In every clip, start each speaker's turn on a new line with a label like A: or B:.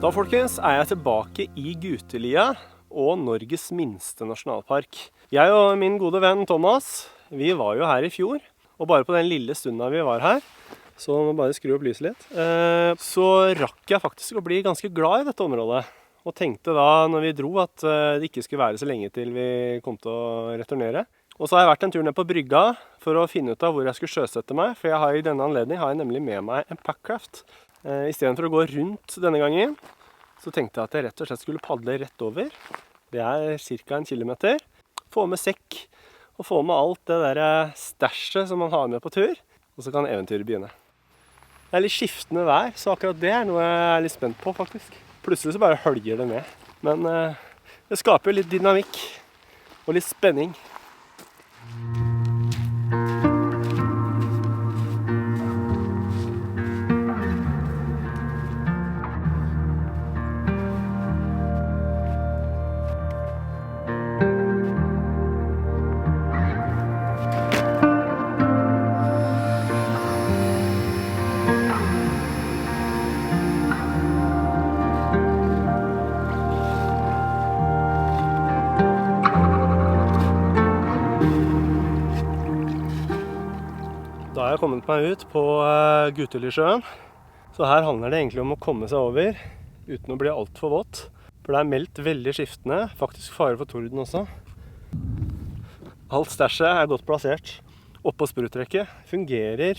A: Da folkens er jeg tilbake i Gutelia og Norges minste nasjonalpark. Jeg og min gode venn Thomas, vi var jo her i fjor, og bare på den lille stunden vi var her, så må bare skru opp lyset litt, så rakk jeg faktisk å bli ganske glad i dette området. Og tenkte da når vi dro at det ikke skulle være så lenge til vi kom til å returnere. Og så har jeg vært en tur ned på brygga for å finne ut av hvor jeg skulle sjøsette meg, for i denne anledning har jeg nemlig med meg en Packraft. I stedet for å gå rundt denne gangen, så tenkte jeg at jeg rett og slett skulle padle rett over. Det er ca. 1 kilometer. Få med sekk, og få med alt det der stæsjet som man har med på tur. Og så kan eventyret begynne. Det er litt skiftende vær, så akkurat det er noe jeg er litt spent på faktisk. Plutselig så bare hølger det ned. Men det skaper jo litt dynamikk og litt spenning. Da har jeg kommet meg ut på Guteliasjøen, så her handler det egentlig om å komme seg over uten å bli alt for våt. For det er meldt veldig skiftende, faktisk fare for torden også. Alt stæsjet er godt plassert oppå spruttrekket, fungerer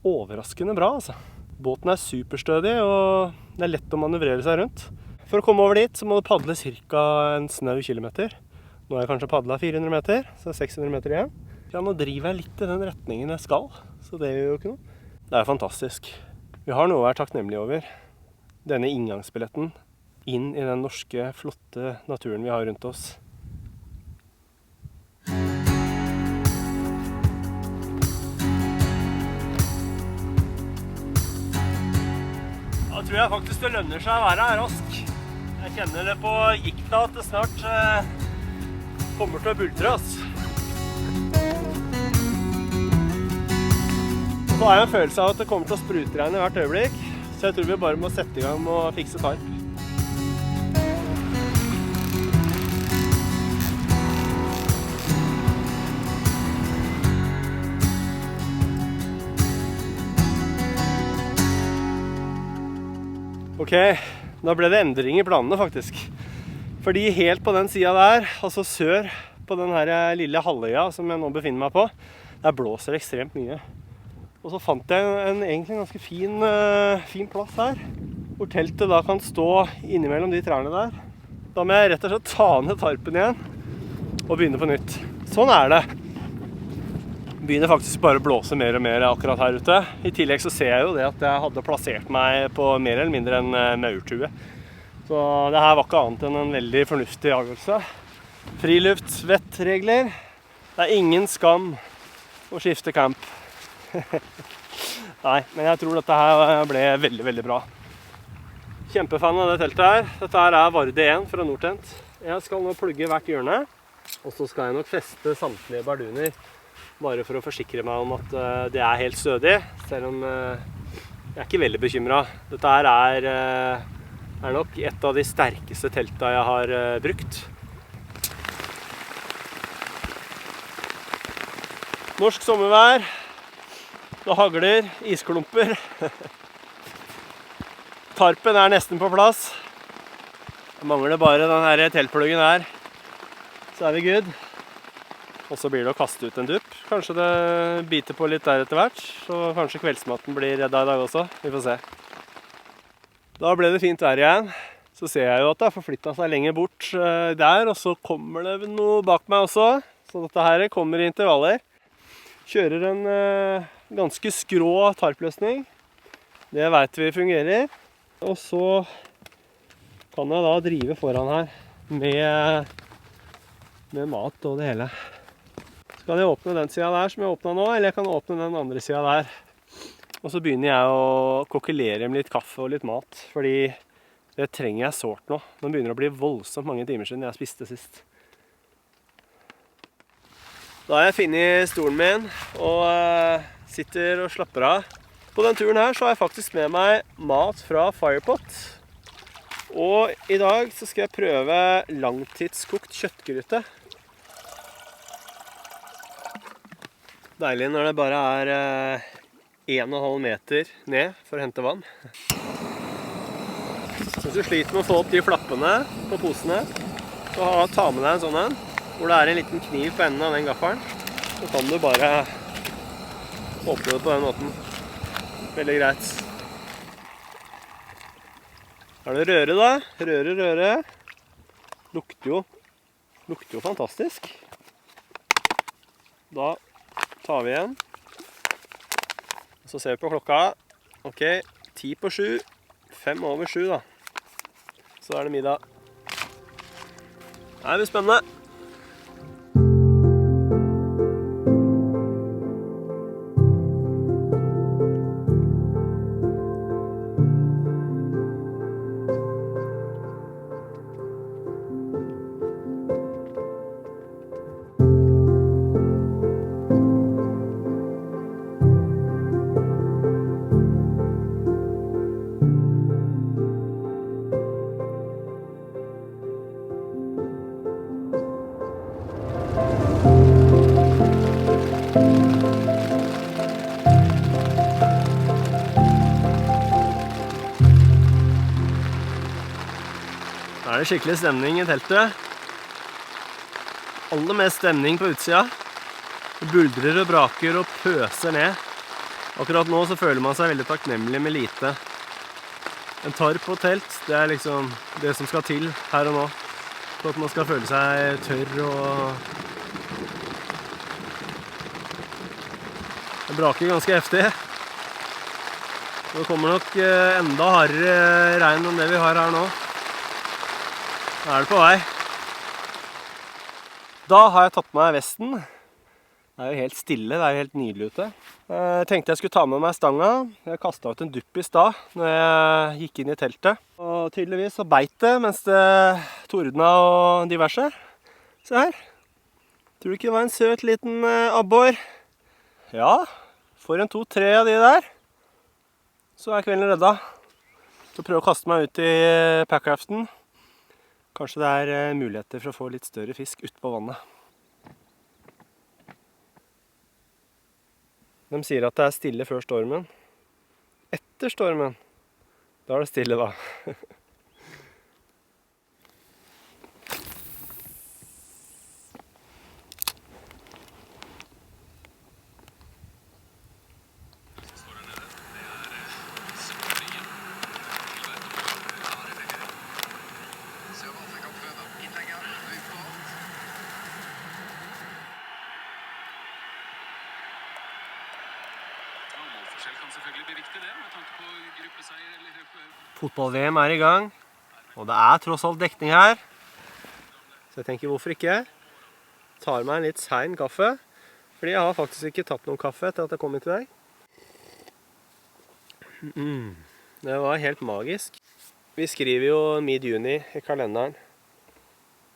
A: overraskende bra altså. Båten er superstødig og det er lett å manøvrere seg rundt. For å komme over dit så må du padle ca. en snau kilometer. Nå har jeg kanskje padlet 400 meter, så 600 meter igjen. Ja, nå driver jeg litt i den retningen jeg skal, så det gjør jo ikke noe. Det er fantastisk. Vi har noe å være takknemlige over. Denne inngangsbilletten inn i den norske, flotte naturen vi har rundt oss. Da tror jeg faktisk det lønner seg å være her rask. Jeg kjenner det på gikta at det snart kommer til å buldre oss. Så har jeg en følelse av at det kommer til å sprutregne hvert øyeblikk, så jeg tror vi bare må sette i gang med å fikse tarp. Ok, da ble det endring i planene faktisk. Fordi helt på den siden der, altså sør på den her lille halvøya som jeg nå befinner meg på, der blåser det ekstremt mye. Og så fant jeg egentlig en ganske fin plass her, hvor teltet da kan stå innimellom de trærne der. Da må jeg rett og slett ta ned tarpen igjen og begynne på nytt. Sånn er det. Det begynner faktisk bare å blåse mer og mer akkurat her ute. I tillegg så ser jeg jo det at jeg hadde plassert meg på mer eller mindre en maurtue. Så det her var ikke annet enn en veldig fornuftig avgjørelse. Friluftsvettregler. Det er ingen skam å skifte camp. Nei, men jeg tror dette her ble veldig, veldig bra. Kjempefan av det teltet her. Dette her er Varde 1 fra Nortent. Jeg skal nå plugge hvert hjørne, og så skal jeg nok feste samtlige barduner, bare for å forsikre meg om at det er helt stødig, selv om jeg er ikke veldig bekymret. Dette her er nok et av de sterkeste teltene jeg har brukt. Norsk sommervær. Det hagler, isklumper. Tarpen er nesten på plass. Det mangler bare den her teltpluggen her. Så er vi good. Og så blir det å kaste ut en dupp. Kanskje det biter på litt der etter hvert. Så kanskje kveldsmaten blir redda i dag også. Vi får se. Da ble det fint vær igjen. Så ser jeg jo at det har forflyttet seg lenger bort der. Og så kommer det noe bak meg også. Så dette her kommer i intervaller. Kjører en ganske skrå tarpløsning. Det vet vi fungerer. Og så kan jeg da drive foran her med mat og det hele. Så kan jeg åpne den siden der som jeg åpnet nå, eller jeg kan åpne den andre siden der. Og så begynner jeg å kokkelere med litt kaffe og litt mat, fordi det trenger jeg sårt nå. Nå begynner det å bli voldsomt mange timer siden jeg spiste sist. Da har jeg funnet stolen min og sitter og slapper av. På den turen her så har jeg faktisk med meg mat fra Firepot. Og i dag så skal jeg prøve langtidskokt kjøttgryte. Deilig når det bare er 1,5 meter ned for å hente vann. Hvis du sliter med å få opp de flappene på posene, så ta med deg en sånn en, hvor det er en liten kniv på enden av den gaffelen. Så kan du bare åpne det på den måten. Veldig greit. Er det røre da? Røre. Lukter jo fantastisk. Da tar vi igjen. Så ser vi på klokka. Ok, 6:50. 6:05 da. Så er det middag. Det blir spennende. Nå er det skikkelig stemning i teltet. Aller mest stemning på utsida. Det buldrer og braker og pøser ned. Akkurat nå så føler man seg veldig takknemlig med lite. En tarp og telt, det er liksom det som skal til her og nå. For at man skal føle seg tørr og... Det braker ganske heftig. Det kommer nok enda hardere regn enn det vi har her nå. Da er det på vei. Da har jeg tatt på meg vesten. Det er jo helt stille, det er jo helt nydelig ute. Jeg tenkte jeg skulle ta med meg stanga. Jeg kastet ut en dupp i stad når jeg gikk inn i teltet. Og tydeligvis så beit det mens det tordna og diverse. Se her. Tror du ikke det var en søt liten abbor? Ja, for en 2-3 av de der. Så er kvelden redda. Så prøve å kaste meg ut i packraften. Kanskje det er muligheter for å få litt større fisk ut på vannet. De sier at det er stille før stormen. Etter stormen, da er det stille da. Fotball-VM er i gang, og det er tross alt dekning her. Så jeg tenker, hvorfor ikke? Tar meg en litt sein kaffe, fordi jeg har faktisk ikke tatt noen kaffe etter at jeg kom hit i dag. Det var helt magisk. Vi skriver jo mid-juni i kalenderen.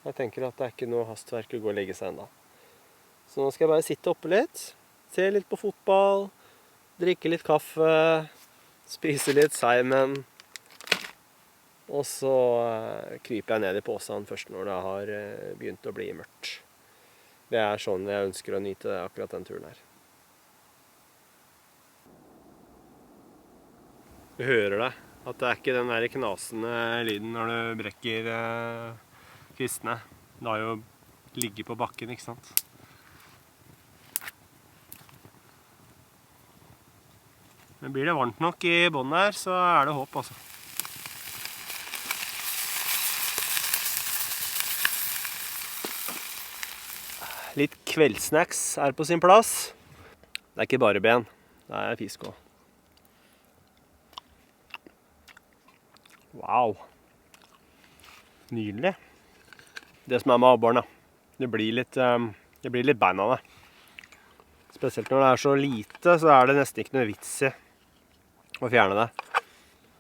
A: Jeg tenker at det er ikke noe hastverk å gå og legge seg enda. Så nå skal jeg bare sitte oppe litt, se litt på fotball, drikke litt kaffe, spise litt seimen. Og så kryper jeg ned i posen først når det har begynt å bli mørkt. Det er sånn jeg ønsker å nyte akkurat den turen her. Du hører det, at det er ikke den der knasende lyden når du brekker kvistene. Det har jo ligget på bakken, ikke sant? Men blir det varmt nok i bånden her, så er det håp, altså. Litt kveldssnacks er på sin plass. Det er ikke bare ben, det er fisk også. Wow. Nydelig. Det som er med abboren, det blir litt bein av det. Spesielt når det er så lite, så er det nesten ikke noe vits i å fjerne det.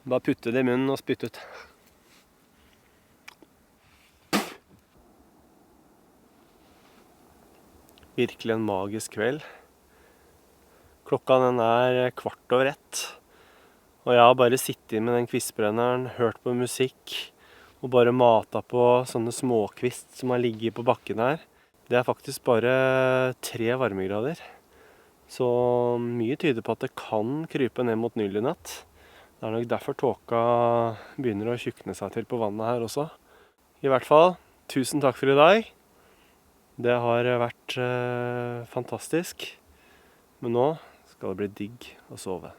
A: Bare putte det i munnen og spytte ut. Virkelig en magisk kveld. Klokka den er 1:15, og jeg har bare sittet med den kvistbrenneren, hørt på musikk, og bare mata på sånne småkvist som har ligget på bakken her. Det er faktisk bare 3 varmegrader. Så mye tyder på at det kan krype ned mot 0 i natt. Det er nok derfor tåka begynner å tjukne seg til på vannet her også. I hvert fall, tusen takk for i dag. Det har vært fantastisk. Men nå skal det bli digg å sove.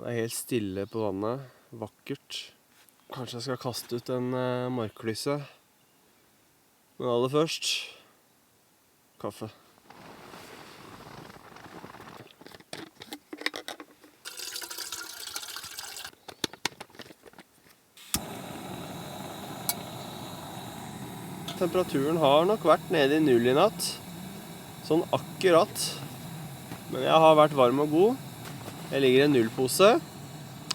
A: Det er helt stille på vannet. Vakkert. Kanskje jeg skal kaste ut en markklyse. Men aller først kaffe. Temperaturen har nok vært nede i 0 i natt. Sånn akkurat. Men jeg har vært varm og god. Jeg ligger i en 0-pose,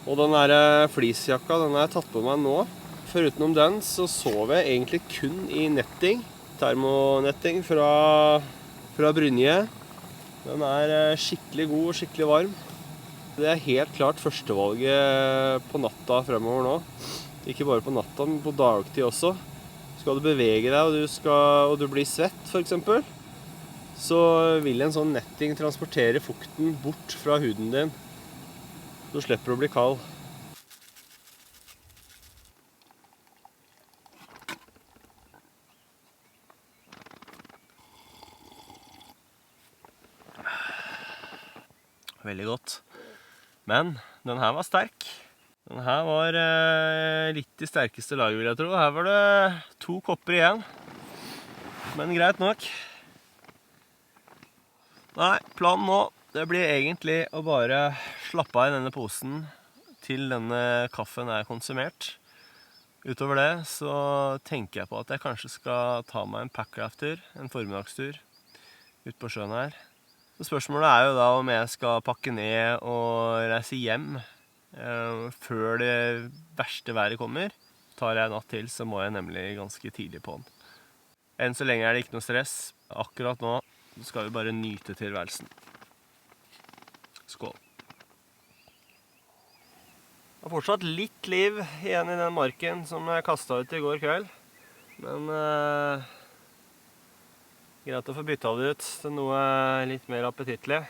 A: og den der fleecejakka, den har jeg tatt på meg nå. Forutenom den så sover jeg egentlig kun i netting, termonetting fra Brynje. Den er skikkelig god og skikkelig varm. Det er helt klart førstevalget på natta fremover nå. Ikke bare på natta, men på dagtid også. Skal du bevege deg og du blir svett for eksempel, så vil en sånn netting transportere fukten bort fra huden din. Du slipper å bli kald. Veldig godt. Men den her var sterk. Den her var litt i sterkeste laget, vil jeg tro. Her var det 2 kopper igjen. Men greit nok. Nei, planen nå, det blir egentlig å bare slappe av i denne posen til denne kaffen er konsumert. Utover det så tenker jeg på at jeg kanskje skal ta meg en packraft-tur, en formiddagstur, ut på sjøen her. Så spørsmålet er jo da om jeg skal pakke ned og reise hjem før det verste været kommer. Tar jeg en natt til, så må jeg nemlig ganske tidlig på den. Enn så lenge er det ikke noe stress. Akkurat nå skal vi bare nyte tilværelsen. Skål. Det er fortsatt litt liv igjen i den marken som jeg kastet ut i går kveld. Men greit å få bytta det ut til noe litt mer appetittlig.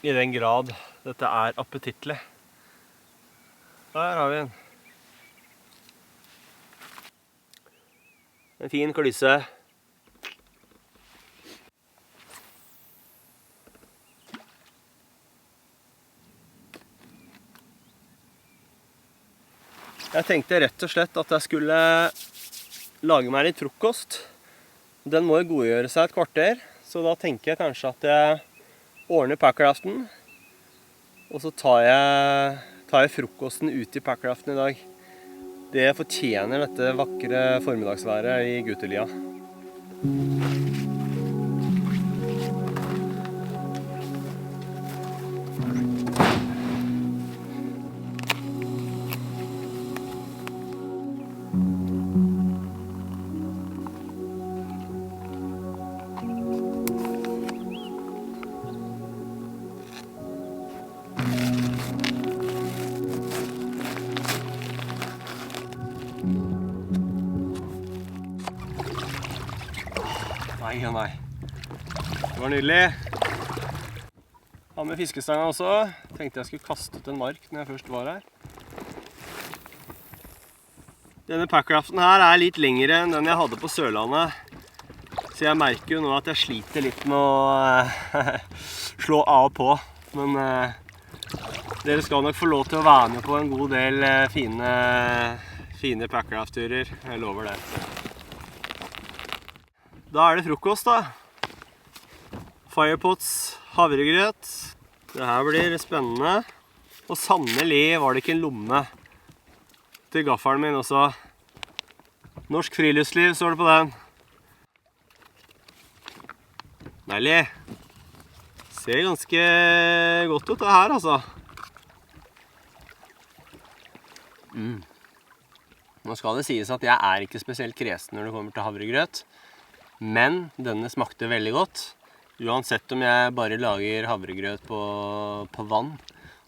A: I den grad dette er appetittlig. Der har vi den. En fin klyse. Jeg tenkte rett og slett at jeg skulle lage meg litt frokost. Den må jo godgjøre seg et kvarter, så da tenker jeg kanskje at jeg ordner packraften, og så tar jeg frokosten ute i packraften i dag. Det fortjener dette vakre formiddagsværet i Gutelia. Nei og nei. Det var nydelig. Ha med fiskestanga også. Tenkte jeg skulle kaste ut en mark når jeg først var her. Denne packraften her litt lengre enn den jeg hadde på Sørlandet. Så jeg merker jo nå at jeg sliter litt med å slå av og på. Men dere skal nok få lov til å være med på en god del fine packraft-turer. Jeg lover det. Da det frokost da. Firepots havregrøt. Det her blir spennende. Og sannelig var det ikke en lomme til gaffelen min også. Norsk friluftsliv står det på den. Deilig. Ser ganske godt ut det her, altså. Nå skal det sies at jeg ikke spesielt kresen når det kommer til havregrøt, men denne smakte veldig godt. Uansett om jeg bare lager havregrøt på vann,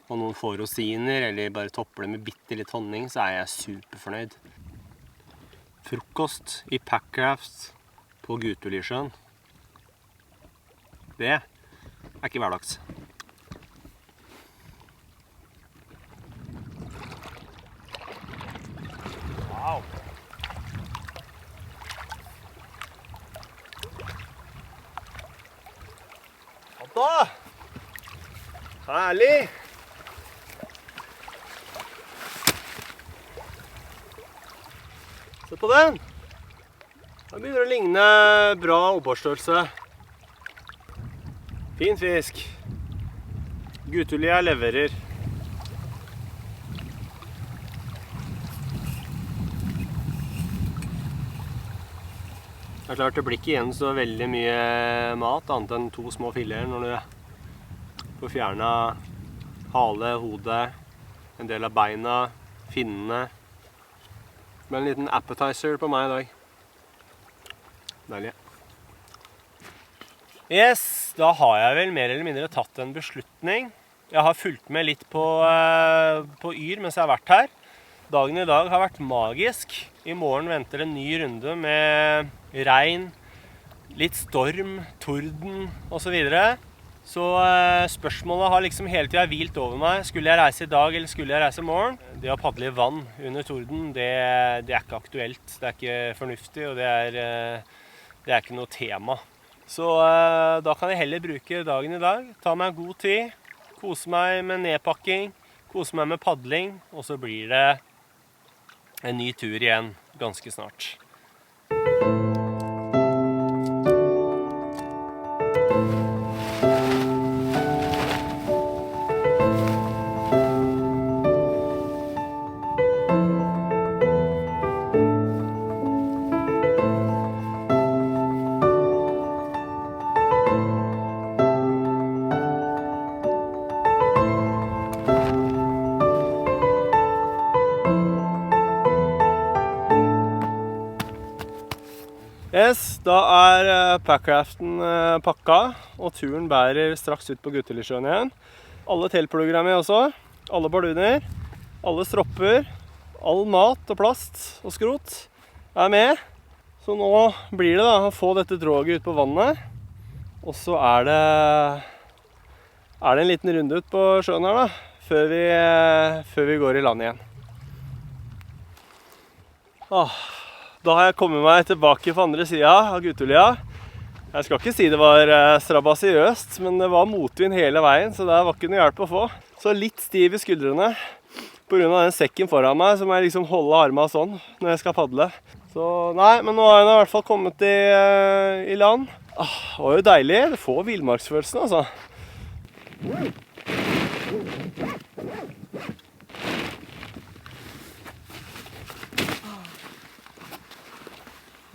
A: og noen få rosiner, eller bare topper det med bitte litt honning, så jeg superfornøyd. Frokost i packraft på Gutulisjøen. Det ikke hverdags. Wow! Da! Herlig! Se på den. Den begynner å ligne bra oppårstørrelse. Fin fisk. Gutulia leverer. Det klart det blir ikke igjen så veldig mye mat, annet enn 2 små filer når du får fjernet hale, hode, en del av beina, finnene. Med en liten appetizer på meg i dag. Deilig. Yes, da har jeg vel mer eller mindre tatt en beslutning. Jeg har fulgt med litt på Yr mens jeg har vært her. Dagen i dag har vært magisk. I morgen venter en ny runde med regn, litt storm, torden og så videre. Så spørsmålet har liksom hele tiden hvilt over meg. Skulle jeg reise i dag, eller skulle jeg reise i morgen? Det å padle i vann under torden, det ikke aktuelt. Det ikke fornuftig, og det ikke noe tema. Så da kan jeg heller bruke dagen i dag. Ta meg god tid, kose meg med nedpakking, kose meg med padling, og så blir det en ny tur igjen ganske snart. Yes, da packraften pakka, og turen bærer straks ut på Gutulisjøen igjen. Alle teltplugger med også, alle barduner, alle stropper, all mat og plast og skrot med. Så nå blir det da å få dette droget ut på vannet, og så det en liten runde ut på sjøen her da, før vi går i land igjen. Da har jeg kommet meg tilbake på andre siden av Gutulia. Jeg skal ikke si det var strabasiøst, men det var motvind hele veien, så det var ikke noe hjelp å få. Så litt stiv i skuldrene på grunn av den sekken foran meg, så må jeg liksom holde armene sånn når jeg skal padle. Så nei, men nå har jeg i hvert fall kommet i land. Det var jo deilig, det får villmarksfølelsen altså.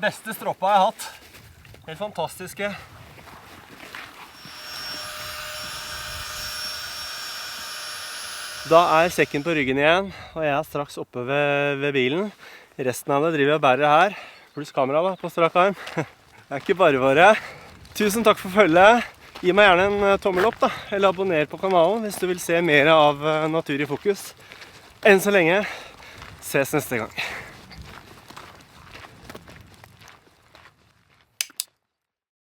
A: Beste stroppa jeg har hatt. Helt fantastiske. Da sekken på ryggen igjen, og jeg straks oppe ved bilen. Resten av det driver jeg og bærer her, pluss kamera da, på strak arm. Det ikke bare. Tusen takk for følget. Gi meg gjerne en tommel opp da, eller abonner på kanalen hvis du vil se mer av Natur i fokus. Enn så lenge, ses neste gang.